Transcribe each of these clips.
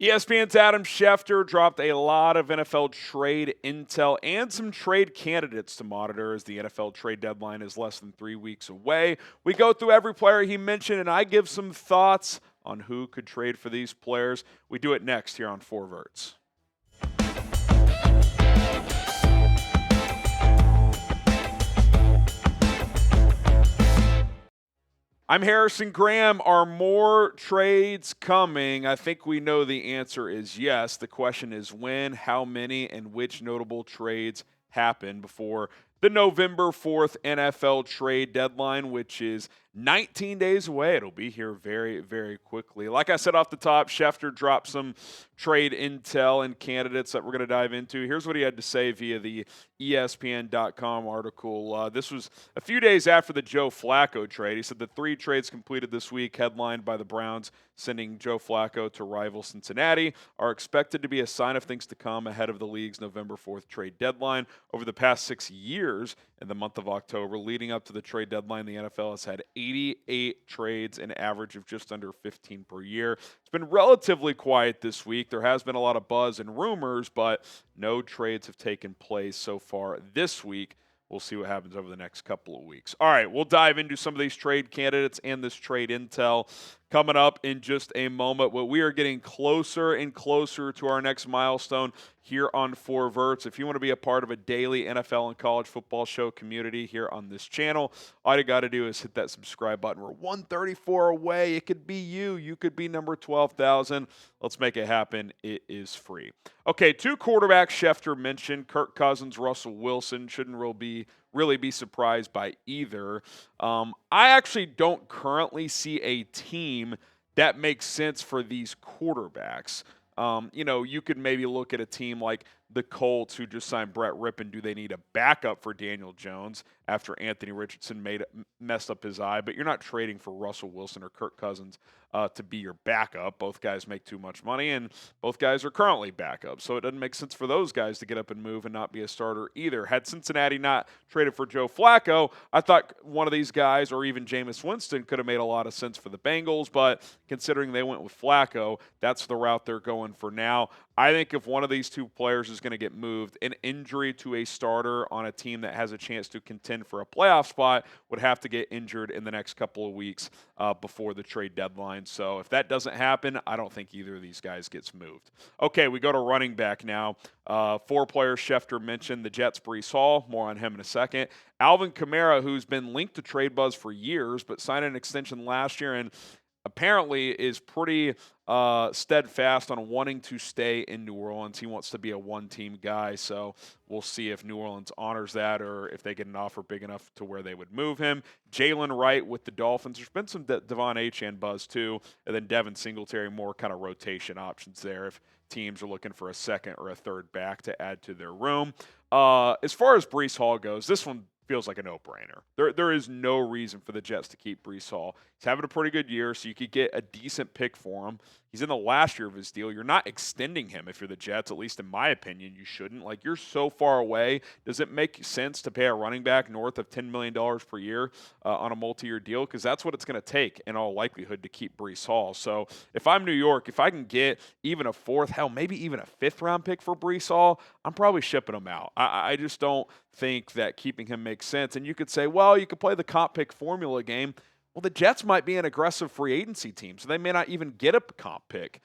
ESPN's Adam Schefter dropped a lot of NFL trade intel and some trade candidates to monitor as the NFL trade deadline is less than 3 weeks away. We go through every player he mentioned, and I give some thoughts on who could trade for these players. We do it next here on 4 Verts. I'm Harrison Graham. Are more trades coming? I think we know the answer is yes. The question is when, how many, and which notable trades happen before the November 4th NFL trade deadline, which is 19 days away. It'll be here very, very quickly. Like I said off the top, Schefter dropped some trade intel and candidates that we're going to dive into. Here's what he had to say via the ESPN.com article. This was a few days after the Joe Flacco trade. He said the 3 trades completed this week, headlined by the Browns sending Joe Flacco to rival Cincinnati, are expected to be a sign of things to come ahead of the league's November 4th trade deadline. Over the past 6 years, in the month of October, leading up to the trade deadline, the NFL has had 88 trades, an average of just under 15 per year. It's been relatively quiet this week. There has been a lot of buzz and rumors, but no trades have taken place so far this week. We'll see what happens over the next couple of weeks. All right, we'll dive into some of these trade candidates and this trade intel coming up in just a moment. But we are getting closer and closer to our next milestone here on 4 Verts. If you want to be a part of a daily NFL and college football show community here on this channel, all you got to do is hit that subscribe button. We're 134 away. It could be you. You could be number 12,000. Let's make it happen. It is free. Okay, 2 quarterbacks Schefter mentioned, Kirk Cousins, Russell Wilson. Shouldn't really be surprised by either. I actually don't currently see a team that makes sense for these quarterbacks. You could maybe look at a team like the Colts, who just signed Brett Rippon. Do they need a backup for Daniel Jones after Anthony Richardson messed up his eye? But you're not trading for Russell Wilson or Kirk Cousins to be your backup. Both guys make too much money, and both guys are currently backups. So it doesn't make sense for those guys to get up and move and not be a starter either. Had Cincinnati not traded for Joe Flacco, I thought one of these guys, or even Jameis Winston, could have made a lot of sense for the Bengals. But considering they went with Flacco, that's the route they're going for now. I think if one of these 2 players is going to get moved, an injury to a starter on a team that has a chance to contend for a playoff spot would have to get injured in the next couple of weeks before the trade deadline. So if that doesn't happen, I don't think either of these guys gets moved. Okay, we go to running back now. 4 players Schefter mentioned, the Jets' Breece Hall. More on him in a second. Alvin Kamara, who's been linked to trade buzz for years, but signed an extension last year and apparently is pretty steadfast on wanting to stay in New Orleans. He wants to be a one-team guy, so we'll see if New Orleans honors that or if they get an offer big enough to where they would move him. Jaylen Wright with the Dolphins. There's been some Devon Achane buzz too, and then Devin Singletary, more kind of rotation options there if teams are looking for a second or a third back to add to their room. As far as Breece Hall goes, this one feels like a no-brainer. There is no reason for the Jets to keep Breece Hall. He's having a pretty good year, so you could get a decent pick for him. He's in the last year of his deal. You're not extending him if you're the Jets, at least in my opinion, you shouldn't. Like, you're so far away. Does it make sense to pay a running back north of $10 million per year on a multi-year deal? Because that's what it's going to take in all likelihood to keep Breece Hall. So if I'm New York, if I can get even a 4th, hell, maybe even a 5th-round pick for Breece Hall, I'm probably shipping him out. I just don't think that keeping him makes sense. And you could say, well, you could play the comp pick formula game. Well, the Jets might be an aggressive free agency team, so they may not even get a comp pick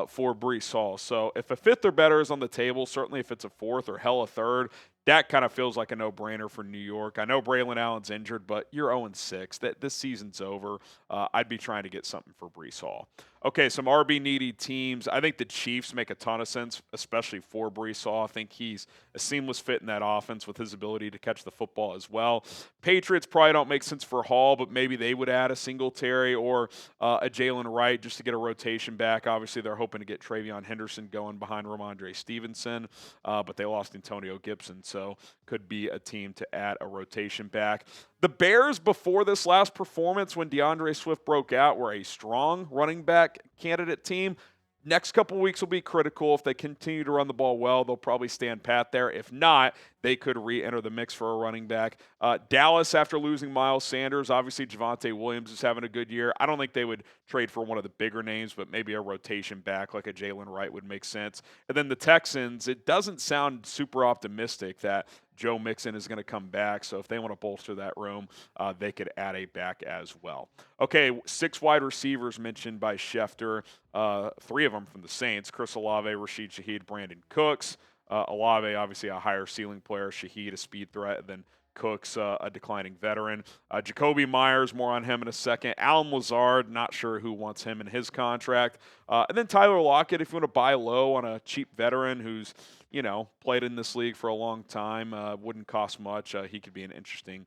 for Breece Hall. So if a 5th or better is on the table, certainly if it's a 4th or hell a 3rd, that kind of feels like a no-brainer for New York. I know Braylon Allen's injured, but you're 0-6. This season's over. I'd be trying to get something for Breece Hall. Okay, some RB-needy teams. I think the Chiefs make a ton of sense, especially for Breece Hall. I think he's a seamless fit in that offense with his ability to catch the football as well. Patriots probably don't make sense for Hall, but maybe they would add a Singletary or a Jaylen Wright just to get a rotation back. Obviously, they're hoping to get Trayvon Henderson going behind Ramondre Stevenson, but they lost Antonio Gibson, so could be a team to add a rotation back. The Bears, before this last performance when DeAndre Swift broke out, were a strong running back candidate team. Next couple weeks will be critical. If they continue to run the ball well, they'll probably stand pat there. If not, they could re-enter the mix for a running back. Dallas, after losing Miles Sanders, obviously Javonte Williams is having a good year. I don't think they would trade for one of the bigger names, but maybe a rotation back like a Jaylen Wright would make sense. And then the Texans, it doesn't sound super optimistic that Joe Mixon is going to come back. So if they want to bolster that room, they could add a back as well. Okay, 6 wide receivers mentioned by Schefter. 3 of them from the Saints: Chris Olave, Rashid Shaheed, Brandon Cooks. Olave, obviously a higher ceiling player. Shaheed, a speed threat. And then Cooks, a declining veteran. Jacoby Myers, more on him in a second. Alan Lazard, not sure who wants him in his contract. And then Tyler Lockett, if you want to buy low on a cheap veteran who's, played in this league for a long time, wouldn't cost much. He could be an interesting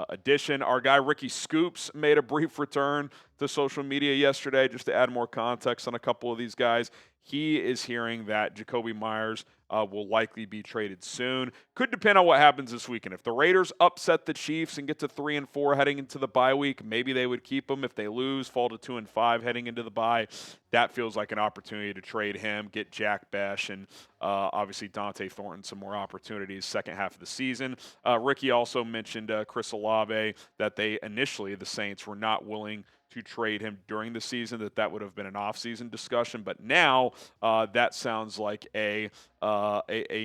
addition. Our guy Ricky Scoops made a brief return to social media yesterday just to add more context on a couple of these guys. He is hearing that Jacoby Myers will likely be traded soon. Could depend on what happens this weekend. If the Raiders upset the Chiefs and get to 3-4 heading into the bye week, maybe they would keep him. If they lose, fall to 2-5 heading into the bye, that feels like an opportunity to trade him, get Jack Besh, and obviously Dante Thornton some more opportunities second half of the season. Ricky also mentioned Chris Olave, that they initially, the Saints, were not willing to trade him during the season, that would have been an off-season discussion. But now that sounds like a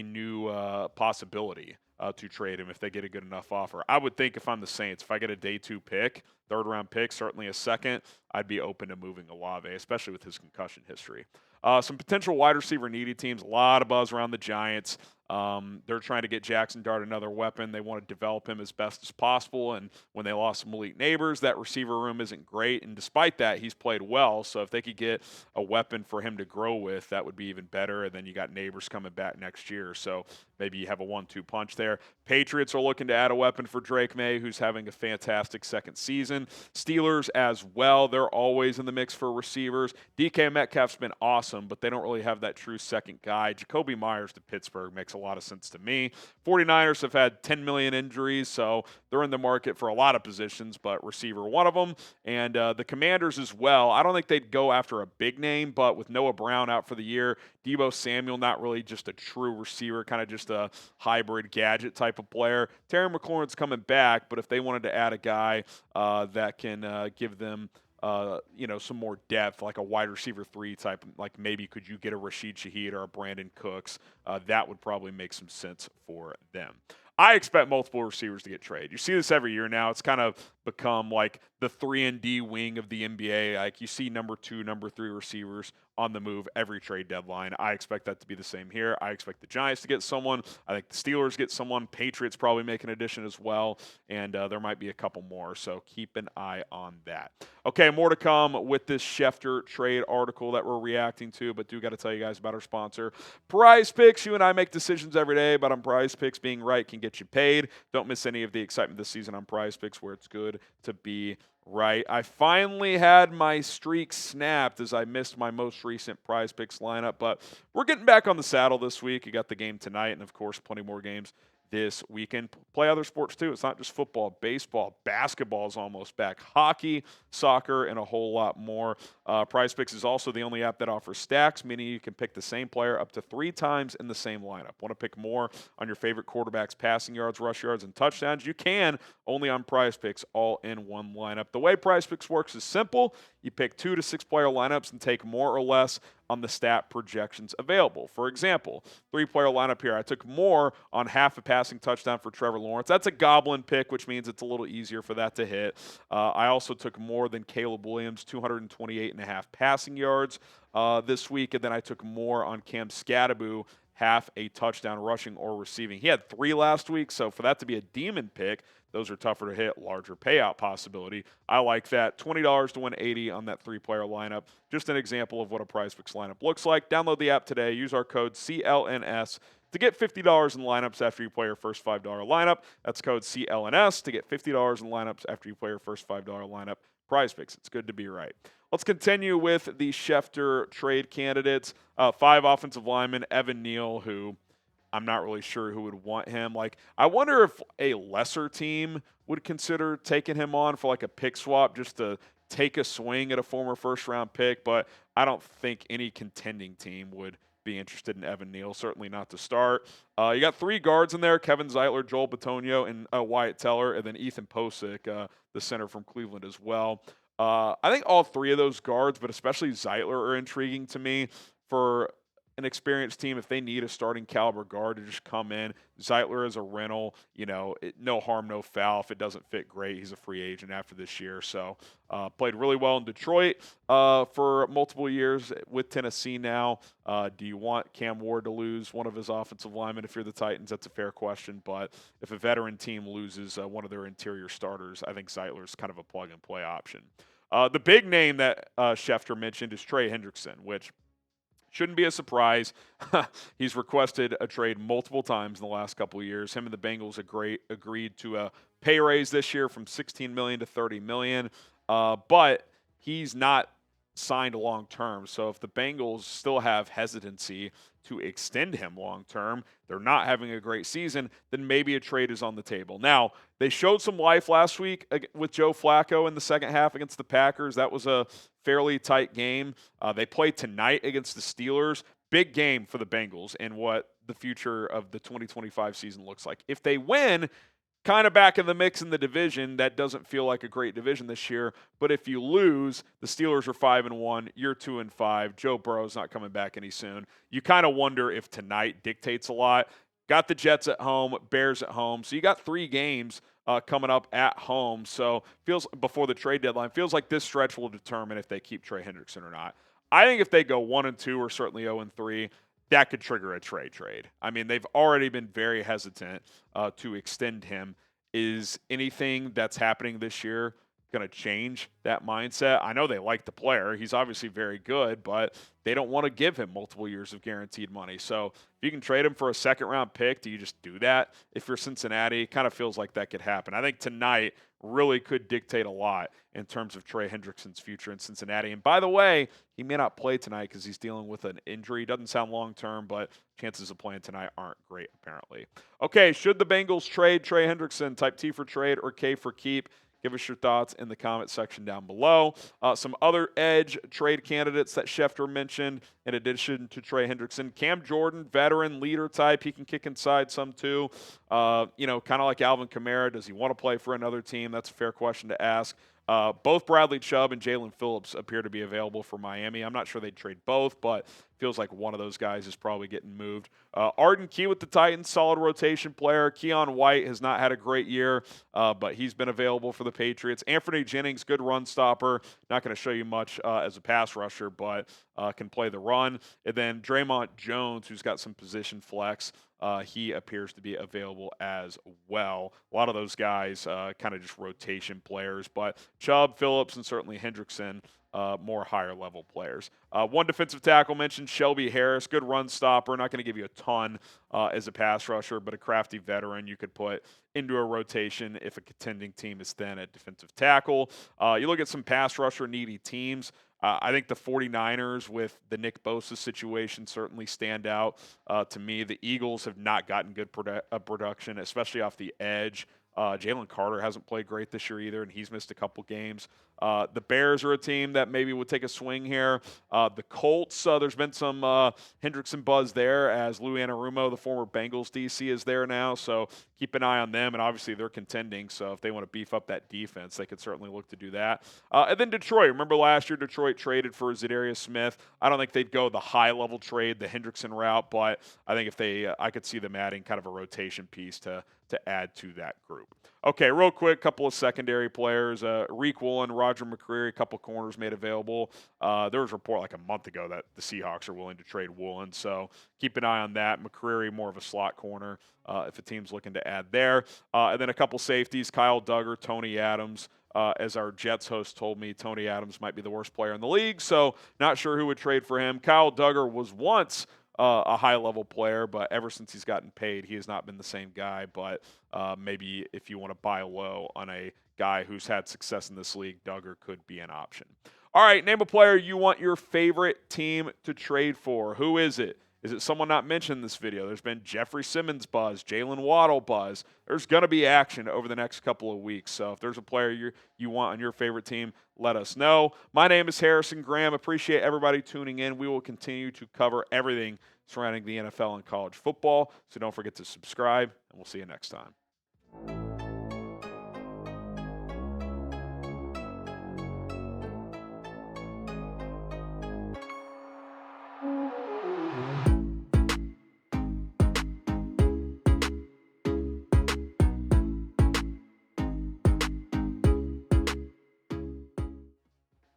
new possibility to trade him if they get a good enough offer. I would think if I'm the Saints, if I get a day 2 pick, 3rd-round pick, certainly a second, I'd be open to moving Olave, especially with his concussion history. Some potential wide receiver needy teams, a lot of buzz around the Giants. They're trying to get Jackson Dart another weapon. They want to develop him as best as possible. And when they lost Malik Neighbors, that receiver room isn't great. And despite that, he's played well. So if they could get a weapon for him to grow with, that would be even better. And then you got Neighbors coming back next year. So maybe you have a 1-2 punch there. Patriots are looking to add a weapon for Drake May, who's having a fantastic second season. Steelers as well. They're always in the mix for receivers. DK Metcalf's been awesome, but they don't really have that true second guy. Jacoby Myers to Pittsburgh makes a lot of sense to me. 49ers have had 10 million injuries, so they're in the market for a lot of positions, but receiver one of them. And the Commanders as well. I don't think they'd go after a big name, but with Noah Brown out for the year, Deebo Samuel not really just a true receiver, kind of just a hybrid gadget type of player. Terry McLaurin's coming back, but if they wanted to add a guy that can give them some more depth, like a wide receiver 3 type, like maybe could you get a Rashid Shaheed or a Brandon Cooks, that would probably make some sense for them. I expect multiple receivers to get traded. You see this every year now. It's kind of become like the 3-and-D wing of the NBA. Like you see number 2, number 3 receivers on the move every trade deadline. I expect that to be the same here. I expect the Giants to get someone. I think the Steelers get someone. Patriots probably make an addition as well. And there might be a couple more. So keep an eye on that. Okay, more to come with this Schefter trade article that we're reacting to, but do got to tell you guys about our sponsor, PrizePicks. You and I make decisions every day, but on PrizePicks, being right can get you paid. Don't miss any of the excitement this season on PrizePicks, where it's good to be right. I finally had my streak snapped as I missed my most recent PrizePicks lineup, but we're getting back on the saddle this week. You got the game tonight, and of course, plenty more games this weekend. Play other sports too. It's not just football, baseball, basketball is almost back, hockey, soccer, and a whole lot more. PrizePicks is also the only app that offers stacks, meaning you can pick the same player up to 3 times in the same lineup. Want to pick more on your favorite quarterback's passing yards, rush yards, and touchdowns? You can, only on PrizePicks, all in one lineup. The way PrizePicks works is simple. You pick 2 to 6 player lineups and take more or less on the stat projections available. For example, 3-player lineup here. I took more on half a passing touchdown for Trevor Lawrence. That's a goblin pick, which means it's a little easier for that to hit. I also took more than Caleb Williams, 228.5 passing yards this week. And then I took more on Cam Scatterbu, half a touchdown rushing or receiving. He had 3 last week, so for that to be a demon pick, those are tougher to hit, larger payout possibility. I like that. $20 to win 80 on that 3-player lineup. Just an example of what a PrizePicks lineup looks like. Download the app today. Use our code CLNS to get $50 in lineups after you play your first $5 lineup. That's code CLNS to get $50 in lineups after you play your first $5 lineup. PrizePicks, it's good to be right. Let's continue with the Schefter trade candidates. 5 offensive linemen, Evan Neal, who I'm not really sure who would want him. Like, I wonder if a lesser team would consider taking him on for like a pick swap just to take a swing at a former first-round pick, but I don't think any contending team would be interested in Evan Neal, certainly not to start. You got 3 guards in there, Kevin Zeitler, Joel Bitonio, and Wyatt Teller, and then Ethan Pocic, the center from Cleveland as well. I think all 3 of those guards, but especially Zeitler, are intriguing to me for an experienced team. If they need a starting caliber guard to just come in, Zeitler is a rental. No harm, no foul. If it doesn't fit, great. He's a free agent after this year. So played really well in Detroit for multiple years with Tennessee now. Do you want Cam Ward to lose one of his offensive linemen if you're the Titans? That's a fair question. But if a veteran team loses one of their interior starters, I think Zeitler is kind of a plug-and-play option. The big name that Schefter mentioned is Trey Hendrickson, which shouldn't be a surprise. He's requested a trade multiple times in the last couple of years. Him and the Bengals agreed to a pay raise this year from $16 million to $30 million, but he's not signed long term. So if the Bengals still have hesitancy to extend him long term, they're not having a great season, then maybe a trade is on the table. Now, they showed some life last week with Joe Flacco in the second half against the Packers. That was a fairly tight game. They play tonight against the Steelers. Big game for the Bengals and what the future of the 2025 season looks like. If they win, kind of back in the mix in the division. That doesn't feel like a great division this year. But if you lose, the Steelers are 5-1. You're 2-5. Joe Burrow's not coming back any soon. You kind of wonder if tonight dictates a lot. Got the Jets at home, Bears at home. So you got 3 games coming up at home. So feels before the trade deadline, feels like this stretch will determine if they keep Trey Hendrickson or not. I think if they go 1-2 or certainly 0-3, that could trigger a trade. I mean, they've already been very hesitant to extend him. Is anything that's happening this year going to change that mindset? I know they like the player. He's obviously very good, but they don't want to give him multiple years of guaranteed money. So if you can trade him for a second-round pick, do you just do that? If you're Cincinnati, it kind of feels like that could happen. I think tonight really could dictate a lot in terms of Trey Hendrickson's future in Cincinnati. And by the way, he may not play tonight because he's dealing with an injury. Doesn't sound long-term, but chances of playing tonight aren't great, apparently. Okay, should the Bengals trade Trey Hendrickson? Type T for trade or K for keep. Give us your thoughts in the comment section down below. Some other edge trade candidates that Schefter mentioned, in addition to Trey Hendrickson. Cam Jordan, veteran, leader type. He can kick inside some too. Kind of like Alvin Kamara. Does he want to play for another team? That's a fair question to ask. Both Bradley Chubb and Jalen Phillips appear to be available for Miami. I'm not sure they'd trade both, but feels like one of those guys is probably getting moved. Arden Key with the Titans, solid rotation player. Keon White has not had a great year, but he's been available for the Patriots. Anthony Jennings, good run stopper. Not going to show you much as a pass rusher, but can play the run. And then Draymond Jones, who's got some position flex. He appears to be available as well. A lot of those guys kind of just rotation players, but Chubb, Phillips, and certainly Hendrickson, more higher level players. One defensive tackle mentioned, Shelby Harris, good run stopper. Not going to give you a ton as a pass rusher, but a crafty veteran you could put into a rotation if a contending team is thin at defensive tackle. You look at some pass rusher needy teams. I think the 49ers with the Nick Bosa situation certainly stand out to me. The Eagles have not gotten good production, especially off the edge. Jalen Carter hasn't played great this year either, and he's missed a couple games. The Bears are a team that maybe would take a swing here. The Colts, there's been some Hendrickson buzz there as Lou Anarumo, the former Bengals DC, is there now. So keep an eye on them, and obviously they're contending. So if they want to beef up that defense, they could certainly look to do that. And then Detroit. Remember last year Detroit traded for Zadarius Smith. I don't think they'd go the high-level trade, the Hendrickson route, but I think if I could see them adding kind of a rotation piece to add to that group. Okay, real quick, couple of secondary players. Reek Woolen, Roger McCreary, a couple corners made available. There was a report like a month ago that the Seahawks are willing to trade Woolen, so keep an eye on that. McCreary, more of a slot corner if a team's looking to add there. And then a couple safeties, Kyle Duggar, Tony Adams. As our Jets host told me, Tony Adams might be the worst player in the league, so not sure who would trade for him. Kyle Duggar was once a high-level player, but ever since he's gotten paid, he has not been the same guy. But maybe if you want to buy low on a guy who's had success in this league, Duggar could be an option. All right, name a player you want your favorite team to trade for. Who is it? Is it someone not mentioned in this video? There's been Jeffrey Simmons buzz, Jalen Waddle buzz. There's going to be action over the next couple of weeks. So if there's a player you want on your favorite team, let us know. My name is Harrison Graham. Appreciate everybody tuning in. We will continue to cover everything surrounding the NFL and college football. So don't forget to subscribe, and we'll see you next time.